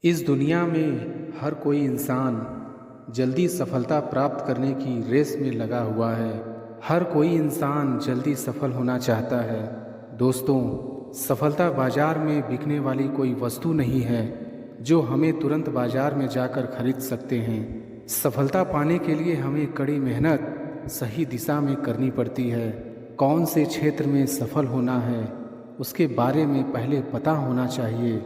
इस दुनिया में हर कोई इंसान जल्दी सफलता प्राप्त करने की रेस में लगा हुआ है। हर कोई इंसान जल्दी सफल होना चाहता है। दोस्तों, सफलता बाजार में बिकने वाली कोई वस्तु नहीं है जो हमें तुरंत बाजार में जाकर खरीद सकते हैं। सफलता पाने के लिए हमें कड़ी मेहनत सही दिशा में करनी पड़ती है। कौन से क्षेत्र में सफल होना है उसके बारे में पहले पता होना चाहिए।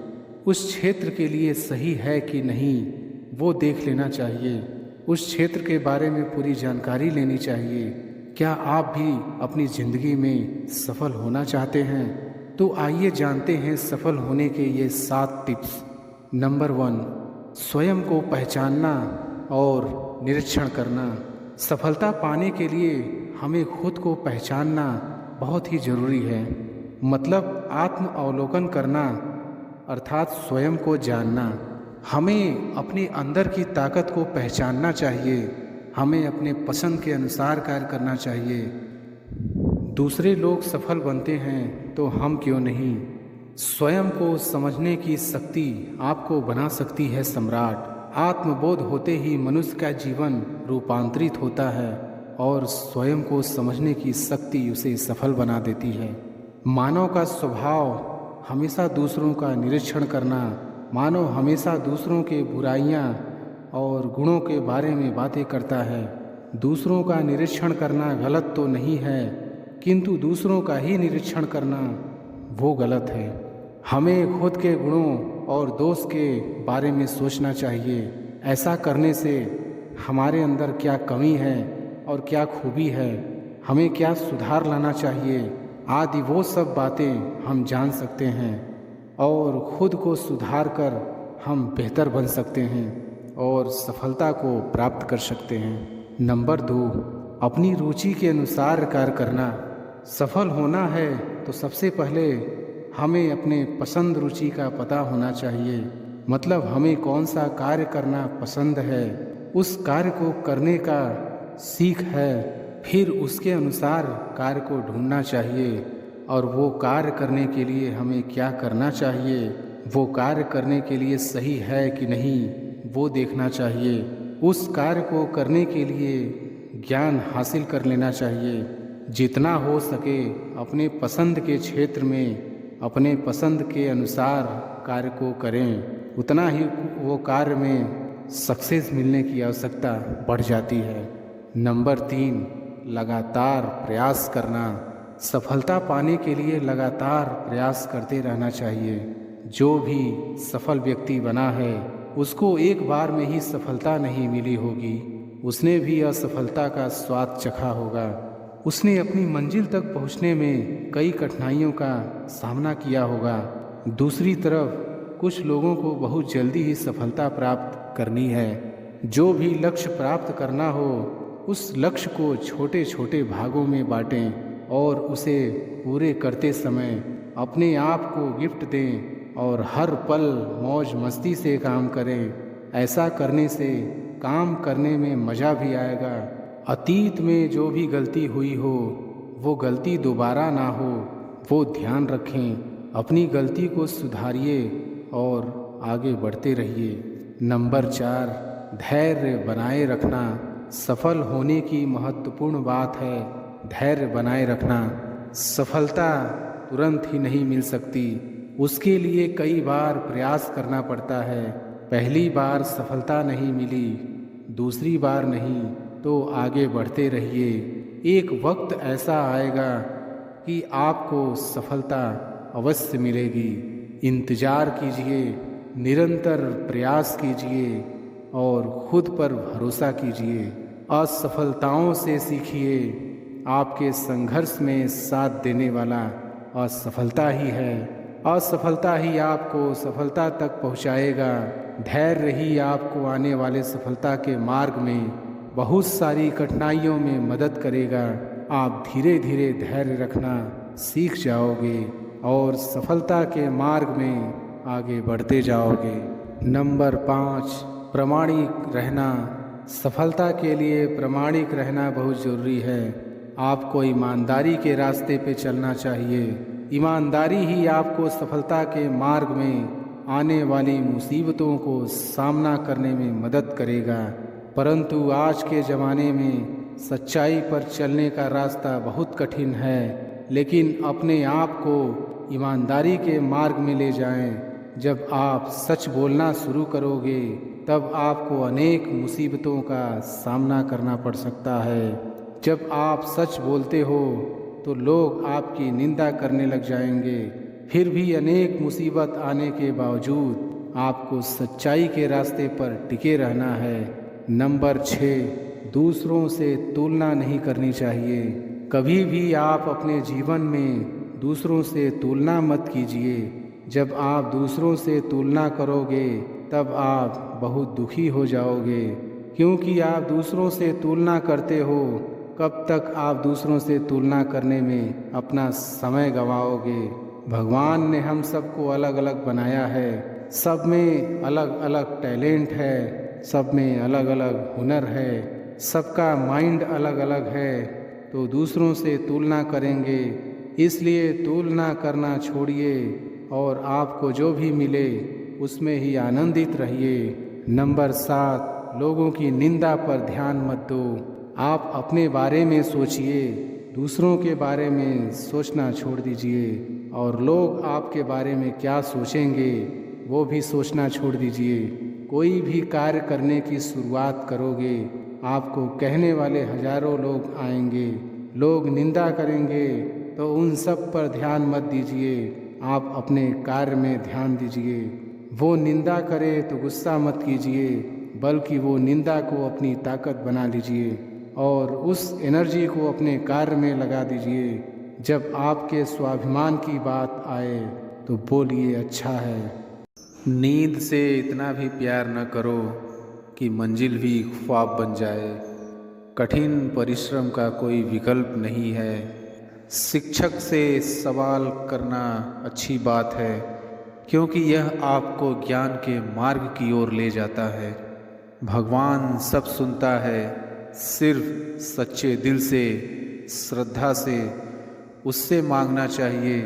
उस क्षेत्र के लिए सही है कि नहीं वो देख लेना चाहिए। उस क्षेत्र के बारे में पूरी जानकारी लेनी चाहिए। क्या आप भी अपनी ज़िंदगी में सफल होना चाहते हैं? तो आइए जानते हैं सफल होने के ये 7 टिप्स। नंबर 1, स्वयं को पहचानना और निरीक्षण करना। सफलता पाने के लिए हमें खुद को पहचानना बहुत ही ज़रूरी है। मतलब आत्म अवलोकन करना, अर्थात स्वयं को जानना। हमें अपने अंदर की ताकत को पहचानना चाहिए। हमें अपने पसंद के अनुसार कार्य करना चाहिए। दूसरे लोग सफल बनते हैं तो हम क्यों नहीं? स्वयं को समझने की शक्ति आपको बना सकती है सम्राट। आत्मबोध होते ही मनुष्य का जीवन रूपांतरित होता है और स्वयं को समझने की शक्ति उसे सफल बना देती है। मानव का स्वभाव हमेशा दूसरों का निरीक्षण करना। मानव हमेशा दूसरों के बुराइयां और गुणों के बारे में बातें करता है। दूसरों का निरीक्षण करना गलत तो नहीं है, किंतु दूसरों का ही निरीक्षण करना वो गलत है। हमें खुद के गुणों और दोष के बारे में सोचना चाहिए। ऐसा करने से हमारे अंदर क्या कमी है और क्या खूबी है, हमें क्या सुधार लाना चाहिए आदि वो सब बातें हम जान सकते हैं और खुद को सुधार कर हम बेहतर बन सकते हैं और सफलता को प्राप्त कर सकते हैं। नंबर 2, अपनी रुचि के अनुसार कार्य करना। सफल होना है तो सबसे पहले हमें अपने पसंद रुचि का पता होना चाहिए। मतलब हमें कौन सा कार्य करना पसंद है, उस कार्य को करने का सीख है। फिर उसके अनुसार कार्य को ढूंढना चाहिए और वो कार्य करने के लिए हमें क्या करना चाहिए, वो कार्य करने के लिए सही है कि नहीं वो देखना चाहिए। उस कार्य को करने के लिए ज्ञान हासिल कर लेना चाहिए। जितना हो सके अपने पसंद के क्षेत्र में अपने पसंद के अनुसार कार्य को करें, उतना ही वो कार्य में सक्सेस मिलने की आवश्यकता बढ़ जाती है। नंबर 3, लगातार प्रयास करना। सफलता पाने के लिए लगातार प्रयास करते रहना चाहिए। जो भी सफल व्यक्ति बना है उसको एक बार में ही सफलता नहीं मिली होगी। उसने भी असफलता का स्वाद चखा होगा। उसने अपनी मंजिल तक पहुंचने में कई कठिनाइयों का सामना किया होगा। दूसरी तरफ कुछ लोगों को बहुत जल्दी ही सफलता प्राप्त करनी है। जो भी लक्ष्य प्राप्त करना हो उस लक्ष्य को छोटे छोटे भागों में बांटें और उसे पूरे करते समय अपने आप को गिफ्ट दें और हर पल मौज मस्ती से काम करें। ऐसा करने से काम करने में मज़ा भी आएगा। अतीत में जो भी गलती हुई हो वो गलती दोबारा ना हो वो ध्यान रखें। अपनी गलती को सुधारिए और आगे बढ़ते रहिए। नंबर 4, धैर्य बनाए रखना। सफल होने की महत्वपूर्ण बात है धैर्य बनाए रखना। सफलता तुरंत ही नहीं मिल सकती, उसके लिए कई बार प्रयास करना पड़ता है। पहली बार सफलता नहीं मिली, दूसरी बार नहीं, तो आगे बढ़ते रहिए। एक वक्त ऐसा आएगा कि आपको सफलता अवश्य मिलेगी। इंतज़ार कीजिए, निरंतर प्रयास कीजिए और खुद पर भरोसा कीजिए। असफलताओं से सीखिए। आपके संघर्ष में साथ देने वाला असफलता ही है। असफलता ही आपको सफलता तक पहुंचाएगा। धैर्य ही आपको आने वाले सफलता के मार्ग में बहुत सारी कठिनाइयों में मदद करेगा। आप धीरे धीरे धैर्य रखना सीख जाओगे और सफलता के मार्ग में आगे बढ़ते जाओगे। नंबर 5, प्रामाणिक रहना। सफलता के लिए प्रामाणिक रहना बहुत ज़रूरी है। आपको ईमानदारी के रास्ते पे चलना चाहिए। ईमानदारी ही आपको सफलता के मार्ग में आने वाली मुसीबतों को सामना करने में मदद करेगा। परंतु आज के ज़माने में सच्चाई पर चलने का रास्ता बहुत कठिन है, लेकिन अपने आप को ईमानदारी के मार्ग में ले जाएं। जब आप सच बोलना शुरू करोगे तब आपको अनेक मुसीबतों का सामना करना पड़ सकता है। जब आप सच बोलते हो तो लोग आपकी निंदा करने लग जाएंगे। फिर भी अनेक मुसीबत आने के बावजूद आपको सच्चाई के रास्ते पर टिके रहना है। नंबर 6, दूसरों से तुलना नहीं करनी चाहिए। कभी भी आप अपने जीवन में दूसरों से तुलना मत कीजिए। जब आप दूसरों से तुलना करोगे तब आप बहुत दुखी हो जाओगे, क्योंकि आप दूसरों से तुलना करते हो। कब तक आप दूसरों से तुलना करने में अपना समय गंवाओगे। भगवान ने हम सबको अलग अलग बनाया है। सब में अलग अलग टैलेंट है, सब में अलग अलग हुनर है, सबका माइंड अलग अलग है। तो दूसरों से तुलना करेंगे, इसलिए तुलना करना छोड़िए और आपको जो भी मिले उसमें ही आनंदित रहिए। नंबर 7, लोगों की निंदा पर ध्यान मत दो। आप अपने बारे में सोचिए, दूसरों के बारे में सोचना छोड़ दीजिए। और लोग आपके बारे में क्या सोचेंगे वो भी सोचना छोड़ दीजिए। कोई भी कार्य करने की शुरुआत करोगे, आपको कहने वाले हजारों लोग आएंगे, लोग निंदा करेंगे, तो उन सब पर ध्यान मत दीजिए। आप अपने कार्य में ध्यान दीजिए। वो निंदा करे तो गुस्सा मत कीजिए, बल्कि वो निंदा को अपनी ताकत बना लीजिए और उस एनर्जी को अपने कार्य में लगा दीजिए। जब आपके स्वाभिमान की बात आए तो बोलिए अच्छा है। नींद से इतना भी प्यार न करो कि मंजिल भी ख्वाब बन जाए। कठिन परिश्रम का कोई विकल्प नहीं है। शिक्षक से सवाल करना अच्छी बात है, क्योंकि यह आपको ज्ञान के मार्ग की ओर ले जाता है। भगवान सब सुनता है, सिर्फ सच्चे दिल से, श्रद्धा से उससे मांगना चाहिए।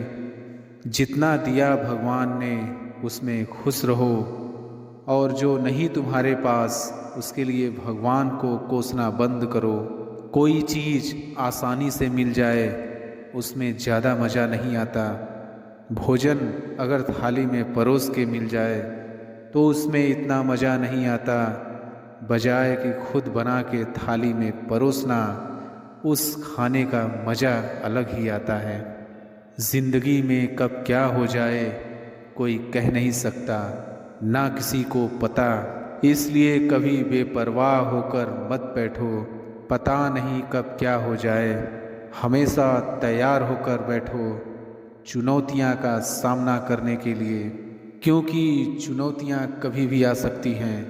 जितना दिया भगवान ने उसमें खुश रहो, और जो नहीं तुम्हारे पास उसके लिए भगवान को कोसना बंद करो। कोई चीज़ आसानी से मिल जाए उसमें ज़्यादा मज़ा नहीं आता। भोजन अगर थाली में परोस के मिल जाए तो उसमें इतना मज़ा नहीं आता, बजाय कि खुद बना के थाली में परोसना, उस खाने का मज़ा अलग ही आता है। ज़िंदगी में कब क्या हो जाए कोई कह नहीं सकता, ना किसी को पता। इसलिए कभी बेपरवाह होकर मत बैठो, पता नहीं कब क्या हो जाए। हमेशा तैयार होकर बैठो चुनौतियां का सामना करने के लिए, क्योंकि चुनौतियां कभी भी आ सकती हैं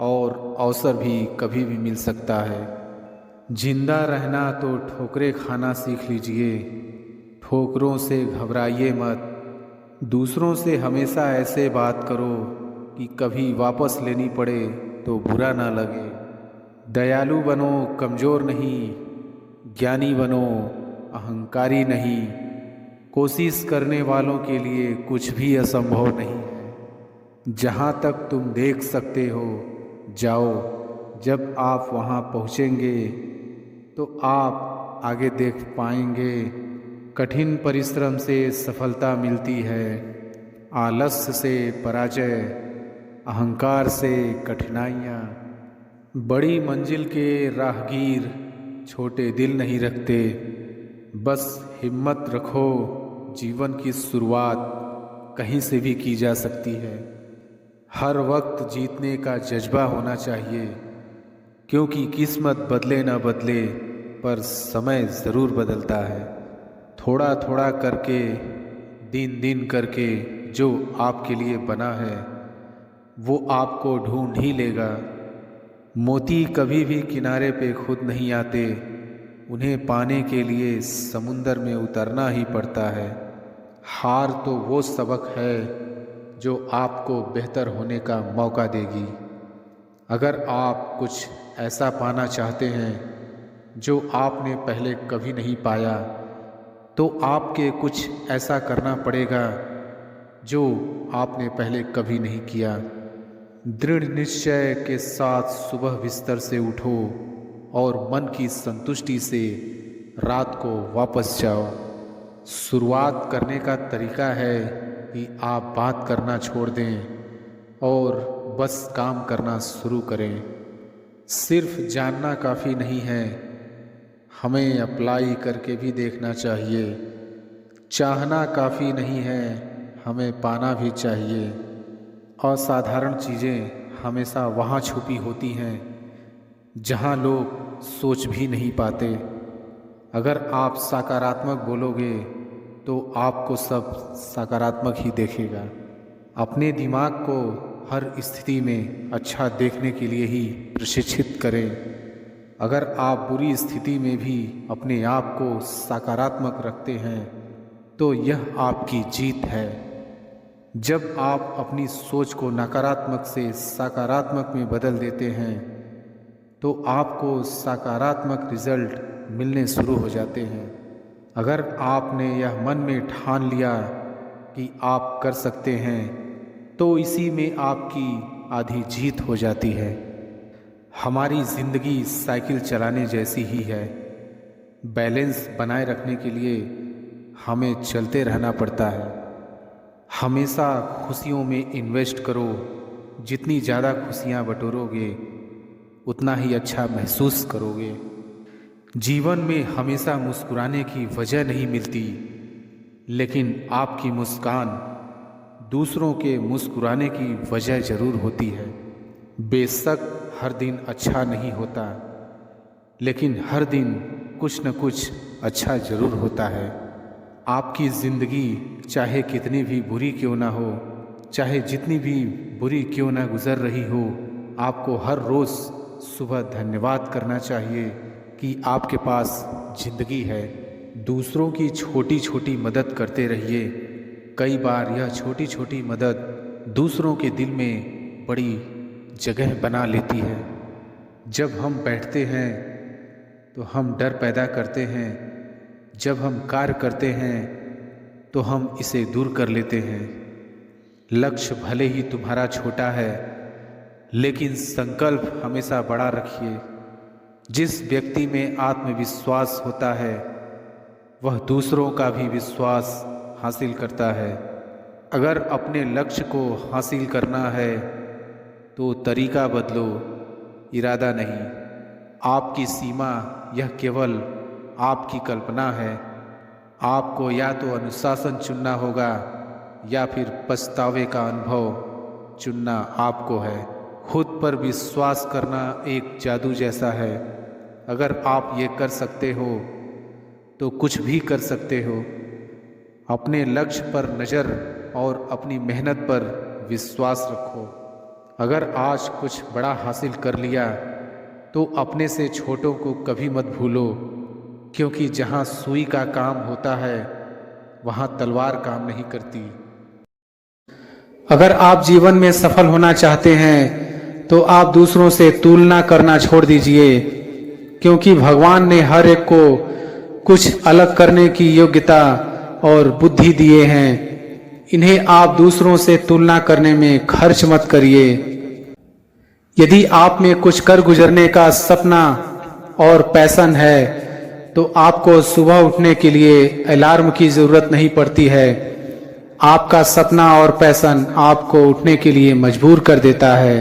और अवसर भी कभी भी मिल सकता है। जिंदा रहना तो ठोकरें खाना सीख लीजिए। ठोकरों से घबराइए मत। दूसरों से हमेशा ऐसे बात करो कि कभी वापस लेनी पड़े तो बुरा ना लगे। दयालु बनो, कमज़ोर नहीं। ज्ञानी बनो, अहंकारी नहीं। कोशिश करने वालों के लिए कुछ भी असंभव नहीं है। जहाँ तक तुम देख सकते हो जाओ। जब आप वहाँ पहुँचेंगे तो आप आगे देख पाएंगे। कठिन परिश्रम से सफलता मिलती है, आलस्य से पराजय, अहंकार से कठिनाइयाँ। बड़ी मंजिल के राहगीर छोटे दिल नहीं रखते। बस हिम्मत रखो, जीवन की शुरुआत कहीं से भी की जा सकती है। हर वक्त जीतने का जज्बा होना चाहिए, क्योंकि किस्मत बदले न बदले पर समय ज़रूर बदलता है। थोड़ा थोड़ा करके, दिन दिन करके जो आपके लिए बना है वो आपको ढूंढ ही लेगा। मोती कभी भी किनारे पे खुद नहीं आते, उन्हें पाने के लिए समुंदर में उतरना ही पड़ता है। हार तो वो सबक है जो आपको बेहतर होने का मौका देगी। अगर आप कुछ ऐसा पाना चाहते हैं जो आपने पहले कभी नहीं पाया, तो आपके कुछ ऐसा करना पड़ेगा जो आपने पहले कभी नहीं किया। दृढ़ निश्चय के साथ सुबह बिस्तर से उठो और मन की संतुष्टि से रात को वापस जाओ। शुरुआत करने का तरीका है कि आप बात करना छोड़ दें और बस काम करना शुरू करें। सिर्फ जानना काफ़ी नहीं है, हमें अप्लाई करके भी देखना चाहिए। चाहना काफ़ी नहीं है, हमें पाना भी चाहिए। असाधारण चीज़ें हमेशा वहाँ छुपी होती हैं जहाँ लोग सोच भी नहीं पाते। अगर आप सकारात्मक बोलोगे तो आपको सब सकारात्मक ही देखेगा। अपने दिमाग को हर स्थिति में अच्छा देखने के लिए ही प्रशिक्षित करें। अगर आप बुरी स्थिति में भी अपने आप को सकारात्मक रखते हैं तो यह आपकी जीत है। जब आप अपनी सोच को नकारात्मक से सकारात्मक में बदल देते हैं तो आपको सकारात्मक रिजल्ट मिलने शुरू हो जाते हैं। अगर आपने यह मन में ठान लिया कि आप कर सकते हैं तो इसी में आपकी आधी जीत हो जाती है। हमारी ज़िंदगी साइकिल चलाने जैसी ही है। बैलेंस बनाए रखने के लिए हमें चलते रहना पड़ता है। हमेशा खुशियों में इन्वेस्ट करो। जितनी ज़्यादा खुशियाँ बटोरोगे उतना ही अच्छा महसूस करोगे। जीवन में हमेशा मुस्कुराने की वजह नहीं मिलती, लेकिन आपकी मुस्कान दूसरों के मुस्कुराने की वजह ज़रूर होती है। बेशक हर दिन अच्छा नहीं होता, लेकिन हर दिन कुछ न कुछ अच्छा ज़रूर होता है। आपकी ज़िंदगी चाहे कितनी भी बुरी क्यों ना हो, चाहे जितनी भी बुरी क्यों ना गुज़र रही हो, आपको हर रोज़ सुबह धन्यवाद करना चाहिए कि आपके पास ज़िंदगी है। दूसरों की छोटी छोटी मदद करते रहिए। कई बार यह छोटी छोटी मदद दूसरों के दिल में बड़ी जगह बना लेती है। जब हम बैठते हैं तो हम डर पैदा करते हैं, जब हम कार्य करते हैं तो हम इसे दूर कर लेते हैं। लक्ष्य भले ही तुम्हारा छोटा है, लेकिन संकल्प हमेशा बड़ा रखिए। जिस व्यक्ति में आत्मविश्वास होता है वह दूसरों का भी विश्वास हासिल करता है। अगर अपने लक्ष्य को हासिल करना है तो तरीका बदलो, इरादा नहीं। आपकी सीमा यह केवल आपकी कल्पना है। आपको या तो अनुशासन चुनना होगा या फिर पछतावे का अनुभव चुनना आपको है। खुद पर विश्वास करना एक जादू जैसा है। अगर आप ये कर सकते हो तो कुछ भी कर सकते हो। अपने लक्ष्य पर नज़र और अपनी मेहनत पर विश्वास रखो। अगर आज कुछ बड़ा हासिल कर लिया तो अपने से छोटों को कभी मत भूलो, क्योंकि जहाँ सुई का काम होता है वहाँ तलवार काम नहीं करती। अगर आप जीवन में सफल होना चाहते हैं तो आप दूसरों से तुलना करना छोड़ दीजिए, क्योंकि भगवान ने हर एक को कुछ अलग करने की योग्यता और बुद्धि दिए हैं। इन्हें आप दूसरों से तुलना करने में खर्च मत करिए। यदि आप में कुछ कर गुजरने का सपना और पैशन है तो आपको सुबह उठने के लिए अलार्म की जरूरत नहीं पड़ती है। आपका सपना और पैशन आपको उठने के लिए मजबूर कर देता है।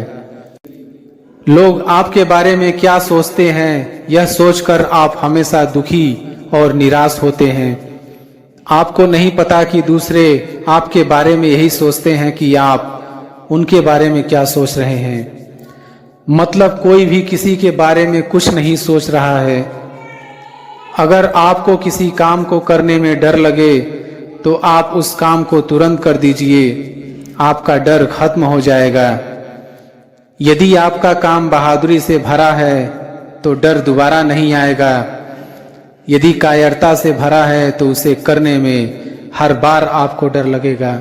लोग आपके बारे में क्या सोचते हैं, यह सोचकर आप हमेशा दुखी और निराश होते हैं। आपको नहीं पता कि दूसरे आपके बारे में यही सोचते हैं कि आप उनके बारे में क्या सोच रहे हैं। मतलब कोई भी किसी के बारे में कुछ नहीं सोच रहा है। अगर आपको किसी काम को करने में डर लगे तो आप उस काम को तुरंत कर दीजिए, आपका डर खत्म हो जाएगा। यदि आपका काम बहादुरी से भरा है तो डर दोबारा नहीं आएगा। यदि कायरता से भरा है तो उसे करने में हर बार आपको डर लगेगा।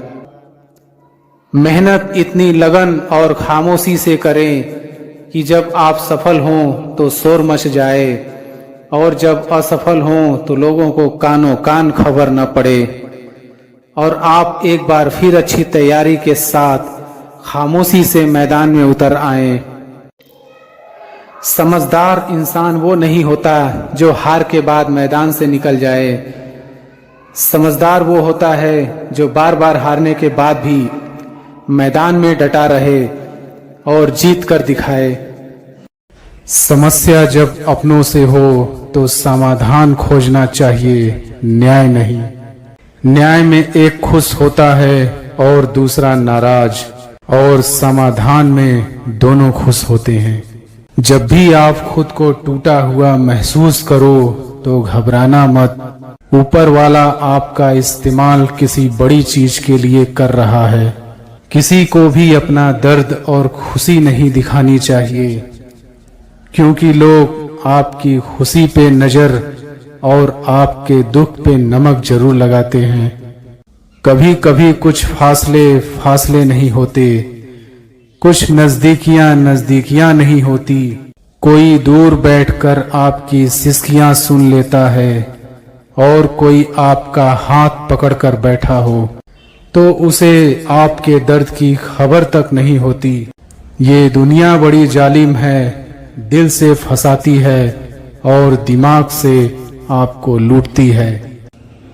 मेहनत इतनी लगन और खामोशी से करें कि जब आप सफल हों तो शोर मच जाए, और जब असफल हों तो लोगों को कानों कान खबर न पड़े। और आप एक बार फिर अच्छी तैयारी के साथ खामोशी से मैदान में उतर आए। समझदार इंसान वो नहीं होता जो हार के बाद मैदान से निकल जाए। समझदार वो होता है जो बार बार हारने के बाद भी मैदान में डटा रहे और जीत कर दिखाए। समस्या जब अपनों से हो तो समाधान खोजना चाहिए, न्याय नहीं। न्याय में एक खुश होता है और दूसरा नाराज, और समाधान में दोनों खुश होते हैं। जब भी आप खुद को टूटा हुआ महसूस करो तो घबराना मत। ऊपर वाला आपका इस्तेमाल किसी बड़ी चीज के लिए कर रहा है। किसी को भी अपना दर्द और खुशी नहीं दिखानी चाहिए, क्योंकि लोग आपकी खुशी पे नजर और आपके दुख पे नमक जरूर लगाते हैं। कभी कभी कुछ फासले नहीं होते, कुछ नजदीकियां नहीं होती। कोई दूर बैठकर आपकी सिसकियां सुन लेता है और कोई आपका हाथ पकड़कर बैठा हो तो उसे आपके दर्द की खबर तक नहीं होती। ये दुनिया बड़ी जालिम है, दिल से फंसाती है और दिमाग से आपको लूटती है।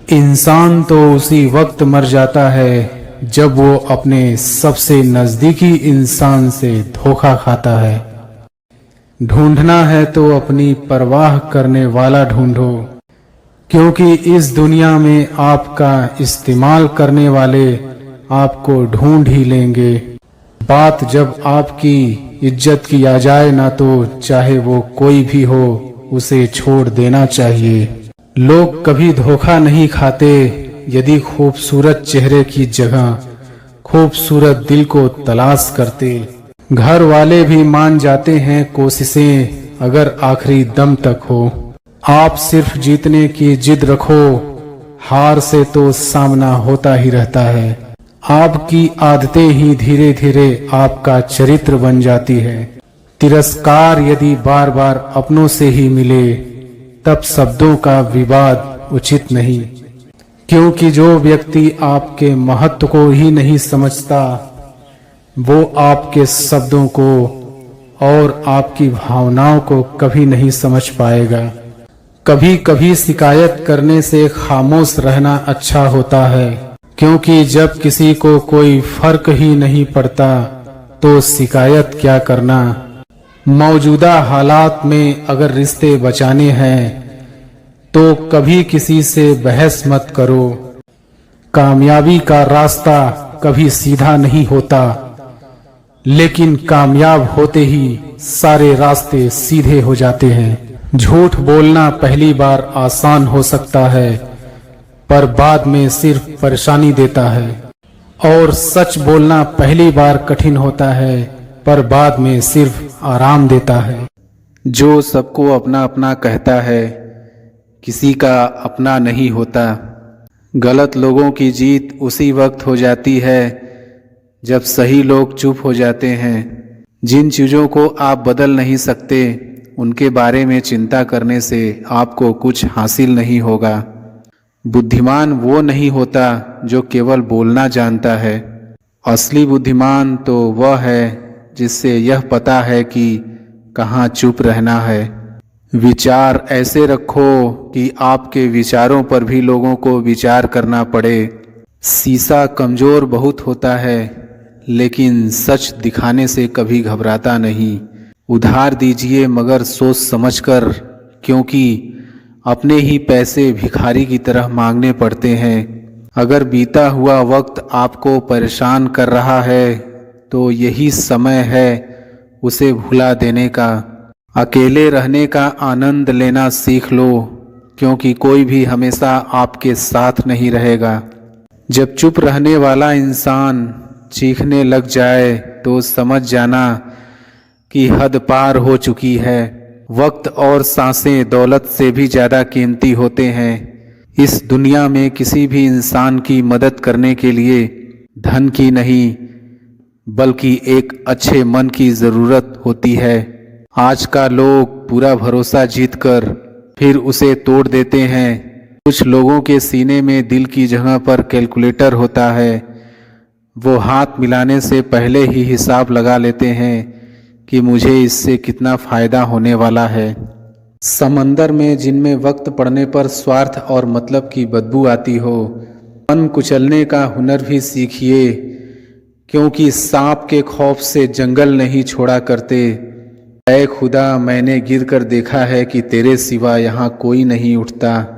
इंसान तो उसी वक्त मर जाता है जब वो अपने सबसे नजदीकी इंसान से धोखा खाता है। ढूंढना है तो अपनी परवाह करने वाला ढूंढो, क्योंकि इस दुनिया में आपका इस्तेमाल करने वाले आपको ढूंढ ही लेंगे। बात जब आपकी इज्जत की आ जाए ना तो चाहे वो कोई भी हो उसे छोड़ देना चाहिए। लोग कभी धोखा नहीं खाते यदि खूबसूरत चेहरे की जगह खूबसूरत दिल को तलाश करते। घर वाले भी मान जाते हैं कोशिशें अगर आखिरी दम तक हो। आप सिर्फ जीतने की जिद रखो, हार से तो सामना होता ही रहता है। आपकी आदतें ही धीरे धीरे आपका चरित्र बन जाती है। तिरस्कार यदि बार बार अपनों से ही मिले तब शब्दों का विवाद उचित नहीं, क्योंकि जो व्यक्ति आपके महत्व को ही नहीं समझता वो आपके शब्दों को और आपकी भावनाओं को कभी नहीं समझ पाएगा। कभी कभी शिकायत करने से खामोश रहना अच्छा होता है, क्योंकि जब किसी को कोई फर्क ही नहीं पड़ता तो शिकायत क्या करना। मौजूदा हालात में अगर रिश्ते बचाने हैं तो कभी किसी से बहस मत करो। कामयाबी का रास्ता कभी सीधा नहीं होता, लेकिन कामयाब होते ही सारे रास्ते सीधे हो जाते हैं। झूठ बोलना पहली बार आसान हो सकता है पर बाद में सिर्फ परेशानी देता है, और सच बोलना पहली बार कठिन होता है पर बाद में सिर्फ आराम देता है। जो सबको अपना अपना कहता है किसी का अपना नहीं होता। गलत लोगों की जीत उसी वक्त हो जाती है जब सही लोग चुप हो जाते हैं। जिन चीज़ों को आप बदल नहीं सकते उनके बारे में चिंता करने से आपको कुछ हासिल नहीं होगा। बुद्धिमान वो नहीं होता जो केवल बोलना जानता है। असली बुद्धिमान तो वह है जिससे यह पता है कि कहाँ चुप रहना है। विचार ऐसे रखो कि आपके विचारों पर भी लोगों को विचार करना पड़े। शीशा कमज़ोर बहुत होता है लेकिन सच दिखाने से कभी घबराता नहीं। उधार दीजिए मगर सोच समझकर, क्योंकि अपने ही पैसे भिखारी की तरह मांगने पड़ते हैं। अगर बीता हुआ वक्त आपको परेशान कर रहा है तो यही समय है उसे भुला देने का। अकेले रहने का आनंद लेना सीख लो, क्योंकि कोई भी हमेशा आपके साथ नहीं रहेगा। जब चुप रहने वाला इंसान चीखने लग जाए तो समझ जाना कि हद पार हो चुकी है। वक्त और सांसें दौलत से भी ज़्यादा कीमती होते हैं। इस दुनिया में किसी भी इंसान की मदद करने के लिए धन की नहीं बल्कि एक अच्छे मन की ज़रूरत होती है। आज का लोग पूरा भरोसा जीतकर फिर उसे तोड़ देते हैं। कुछ लोगों के सीने में दिल की जगह पर कैलकुलेटर होता है। वो हाथ मिलाने से पहले ही हिसाब लगा लेते हैं कि मुझे इससे कितना फ़ायदा होने वाला है। समंदर में जिनमें वक्त पड़ने पर स्वार्थ और मतलब की बदबू आती हो, मन कुचलने का हुनर भी सीखिए, क्योंकि सांप के खौफ से जंगल नहीं छोड़ा करते। ऐ खुदा, मैंने गिर कर देखा है कि तेरे सिवा यहाँ कोई नहीं उठता।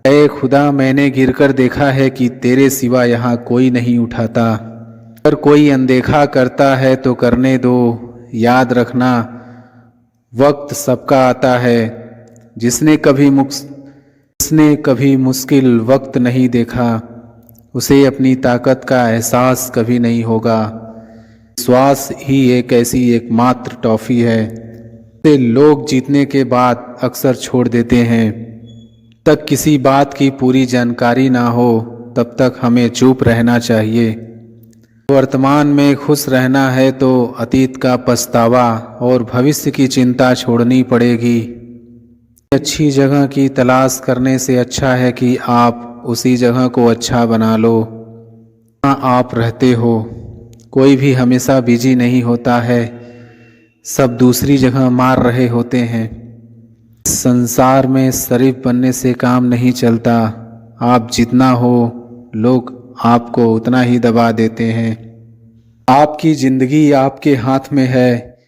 ऐ खुदा, मैंने गिर कर देखा है कि तेरे सिवा यहाँ कोई नहीं उठाता। अगर कोई अनदेखा करता है तो करने दो, याद रखना वक्त सबका आता है। जिसने कभी मुश्किल वक्त नहीं देखा, उसे अपनी ताकत का एहसास कभी नहीं होगा। विश्वास ही एक ऐसी एकमात्र टॉफी है जिसे लोग जीतने के बाद अक्सर छोड़ देते हैं। तक किसी बात की पूरी जानकारी ना हो तब तक हमें चुप रहना चाहिए। वर्तमान में खुश रहना है तो अतीत का पछतावा और भविष्य की चिंता छोड़नी पड़ेगी। अच्छी जगह की तलाश करने से अच्छा है कि आप उसी जगह को अच्छा बना लो जहाँ आप रहते हो। कोई भी हमेशा बिजी नहीं होता है, सब दूसरी जगह मार रहे होते हैं। संसार में शरीफ बनने से काम नहीं चलता। आप जितना हो, लोग आपको उतना ही दबा देते हैं। आपकी जिंदगी आपके हाथ में है,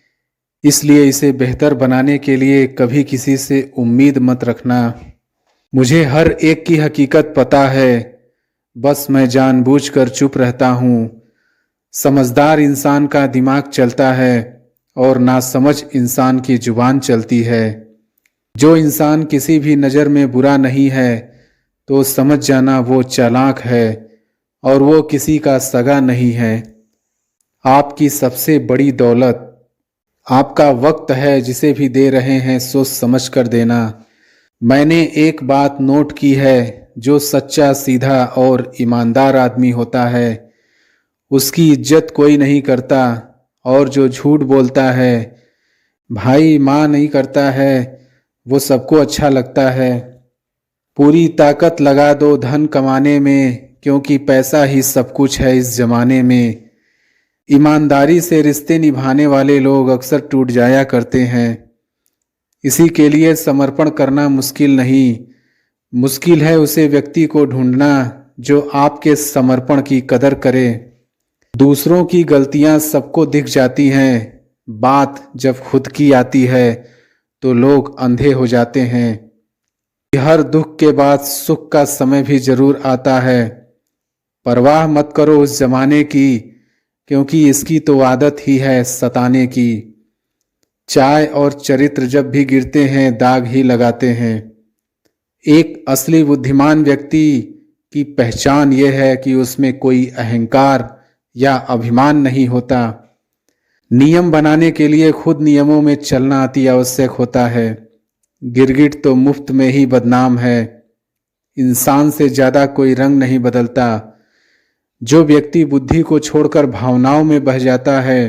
इसलिए इसे बेहतर बनाने के लिए कभी किसी से उम्मीद मत रखना। मुझे हर एक की हकीकत पता है, बस मैं जानबूझकर चुप रहता हूँ। समझदार इंसान का दिमाग चलता है और नासमझ इंसान की जुबान चलती है। जो इंसान किसी भी नज़र में बुरा नहीं है तो समझ जाना वो चालाक है और वो किसी का सगा नहीं है। आपकी सबसे बड़ी दौलत आपका वक्त है, जिसे भी दे रहे हैं सोच समझ कर देना। मैंने एक बात नोट की है, जो सच्चा, सीधा और ईमानदार आदमी होता है उसकी इज्जत कोई नहीं करता, और जो झूठ बोलता है, भाई माँ नहीं करता है, वो सबको अच्छा लगता है। पूरी ताकत लगा दो धन कमाने में, क्योंकि पैसा ही सब कुछ है इस जमाने में। ईमानदारी से रिश्ते निभाने वाले लोग अक्सर टूट जाया करते हैं। इसी के लिए समर्पण करना मुश्किल नहीं, मुश्किल है उसे व्यक्ति को ढूंढना जो आपके समर्पण की कदर करे। दूसरों की गलतियां सबको दिख जाती हैं, बात जब खुद की आती है तो लोग अंधे हो जाते हैं। हर दुख के बाद सुख का समय भी जरूर आता है। परवाह मत करो उस जमाने की, क्योंकि इसकी तो आदत ही है सताने की। चाय और चरित्र जब भी गिरते हैं दाग ही लगाते हैं। एक असली बुद्धिमान व्यक्ति की पहचान यह है कि उसमें कोई अहंकार या अभिमान नहीं होता। नियम बनाने के लिए खुद नियमों में चलना अति आवश्यक होता है। गिरगिट तो मुफ्त में ही बदनाम है। इंसान से ज्यादा कोई रंग नहीं बदलता। जो व्यक्ति बुद्धि को छोड़कर भावनाओं में बह जाता है,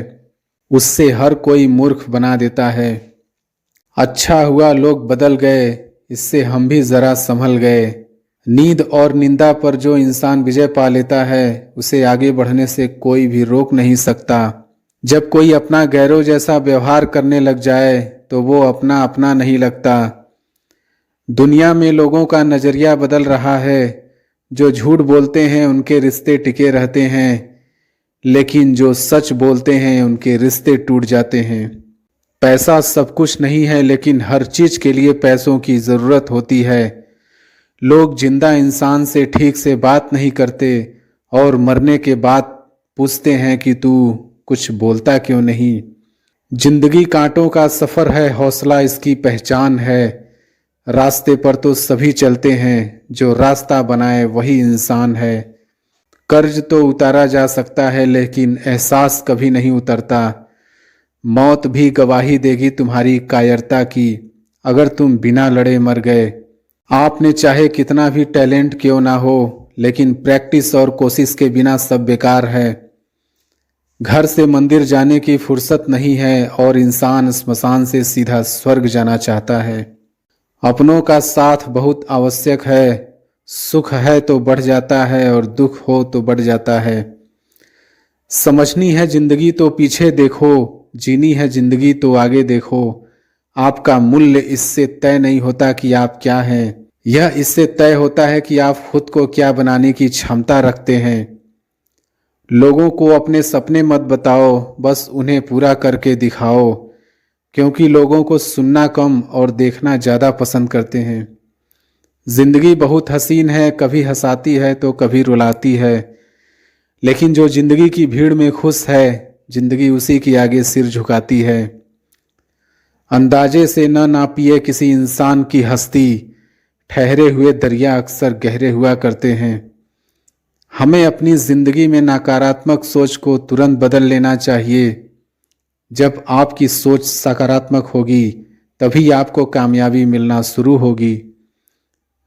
उससे हर कोई मूर्ख बना देता है। अच्छा हुआ लोग बदल गए, इससे हम भी जरा संभल गए। नींद और निंदा पर जो इंसान विजय पा लेता है, उसे आगे बढ़ने से कोई भी रोक नहीं सकता। जब कोई अपना गैरों जैसा व्यवहार करने लग जाए तो वो अपना अपना नहीं लगता। दुनिया में लोगों का नजरिया बदल रहा है। जो झूठ बोलते हैं उनके रिश्ते टिके रहते हैं, लेकिन जो सच बोलते हैं उनके रिश्ते टूट जाते हैं। पैसा सब कुछ नहीं है, लेकिन हर चीज के लिए पैसों की जरूरत होती है। लोग जिंदा इंसान से ठीक से बात नहीं करते और मरने के बाद पूछते हैं कि तू कुछ बोलता क्यों नहीं। जिंदगी कांटों का सफर है, हौसला इसकी पहचान है। रास्ते पर तो सभी चलते हैं, जो रास्ता बनाए वही इंसान है। कर्ज तो उतारा जा सकता है, लेकिन एहसास कभी नहीं उतरता। मौत भी गवाही देगी तुम्हारी कायरता की, अगर तुम बिना लड़े मर गए। आपने चाहे कितना भी टैलेंट क्यों ना हो, लेकिन प्रैक्टिस और कोशिश के बिना सब बेकार है। घर से मंदिर जाने की फुर्सत नहीं है और इंसान स्मशान से सीधा स्वर्ग जाना चाहता है। अपनों का साथ बहुत आवश्यक है, सुख है तो बढ़ जाता है और दुख हो तो बढ़ जाता है। समझनी है जिंदगी तो पीछे देखो, जीनी है जिंदगी तो आगे देखो। आपका मूल्य इससे तय नहीं होता कि आप क्या हैं, यह इससे तय होता है कि आप खुद को क्या बनाने की क्षमता रखते हैं। लोगों को अपने सपने मत बताओ, बस उन्हें पूरा करके दिखाओ, क्योंकि लोगों को सुनना कम और देखना ज़्यादा पसंद करते हैं। जिंदगी बहुत हसीन है, कभी हंसाती है तो कभी रुलाती है, लेकिन जो जिंदगी की भीड़ में खुश है, जिंदगी उसी के आगे सिर झुकाती है। अंदाजे से न नापिए किसी इंसान की हस्ती, ठहरे हुए दरिया अक्सर गहरे हुआ करते हैं। हमें अपनी जिंदगी में नकारात्मक सोच को तुरंत बदल लेना चाहिए। जब आपकी सोच सकारात्मक होगी तभी आपको कामयाबी मिलना शुरू होगी।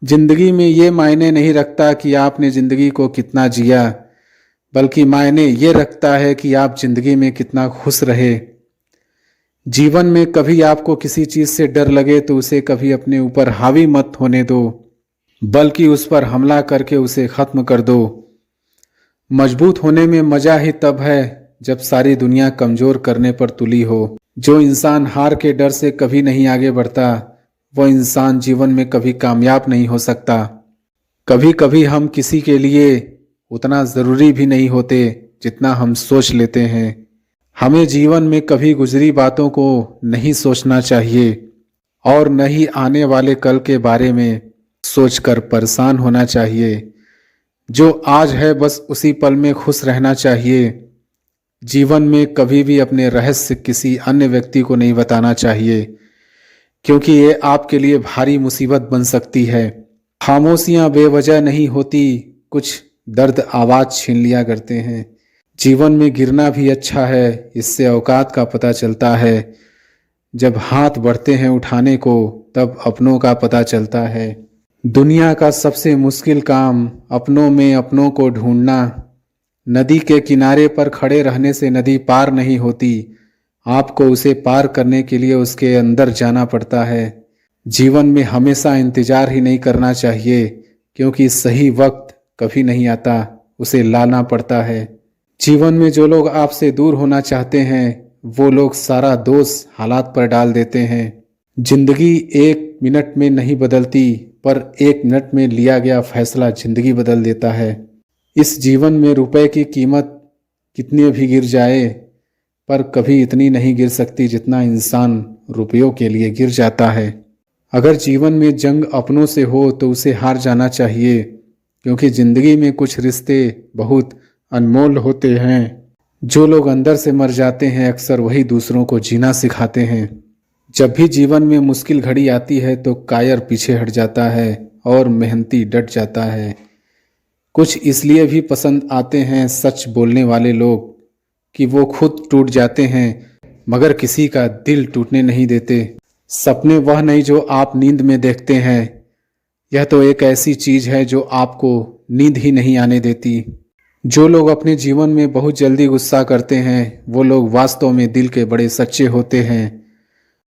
जिंदगी में ये मायने नहीं रखता कि आपने जिंदगी को कितना जिया, बल्कि मायने ये रखता है कि आप जिंदगी में कितना खुश रहे। जीवन में कभी आपको किसी चीज से डर लगे तो उसे कभी अपने ऊपर हावी मत होने दो, बल्कि उस पर हमला करके उसे खत्म कर दो। मजबूत होने में मजा ही तब है जब सारी दुनिया कमजोर करने पर तुली हो। जो इंसान हार के डर से कभी नहीं आगे बढ़ता, वो इंसान जीवन में कभी कामयाब नहीं हो सकता। कभी कभी हम किसी के लिए उतना ज़रूरी भी नहीं होते जितना हम सोच लेते हैं। हमें जीवन में कभी गुजरी बातों को नहीं सोचना चाहिए और न ही आने वाले कल के बारे में सोचकर परेशान होना चाहिए। जो आज है बस उसी पल में खुश रहना चाहिए। जीवन में कभी भी अपने रहस्य किसी अन्य व्यक्ति को नहीं बताना चाहिए, क्योंकि ये आपके लिए भारी मुसीबत बन सकती है। खामोशियां बेवजह नहीं होती, कुछ दर्द आवाज छीन लिया करते हैं। जीवन में गिरना भी अच्छा है, इससे औकात का पता चलता है। जब हाथ बढ़ते हैं उठाने को तब अपनों का पता चलता है। दुनिया का सबसे मुश्किल काम अपनों में अपनों को ढूंढना। नदी के किनारे पर खड़े रहने से नदी पार नहीं होती, आपको उसे पार करने के लिए उसके अंदर जाना पड़ता है। जीवन में हमेशा इंतजार ही नहीं करना चाहिए, क्योंकि सही वक्त कभी नहीं आता, उसे लाना पड़ता है। जीवन में जो लोग आपसे दूर होना चाहते हैं वो लोग सारा दोष हालात पर डाल देते हैं। जिंदगी 1 मिनट में नहीं बदलती, पर 1 मिनट में लिया गया फैसला जिंदगी बदल देता है। इस जीवन में रुपए की कीमत कितनी भी गिर जाए, पर कभी इतनी नहीं गिर सकती जितना इंसान रुपयों के लिए गिर जाता है। अगर जीवन में जंग अपनों से हो तो उसे हार जाना चाहिए, क्योंकि जिंदगी में कुछ रिश्ते बहुत अनमोल होते हैं। जो लोग अंदर से मर जाते हैं अक्सर वही दूसरों को जीना सिखाते हैं। जब भी जीवन में मुश्किल घड़ी आती है तो कायर पीछे हट जाता है और मेहनती डट जाता है। कुछ इसलिए भी पसंद आते हैं सच बोलने वाले लोग कि वो खुद टूट जाते हैं मगर किसी का दिल टूटने नहीं देते। सपने वह नहीं जो आप नींद में देखते हैं, यह तो एक ऐसी चीज है जो आपको नींद ही नहीं आने देती। जो लोग अपने जीवन में बहुत जल्दी गुस्सा करते हैं वो लोग वास्तव में दिल के बड़े सच्चे होते हैं।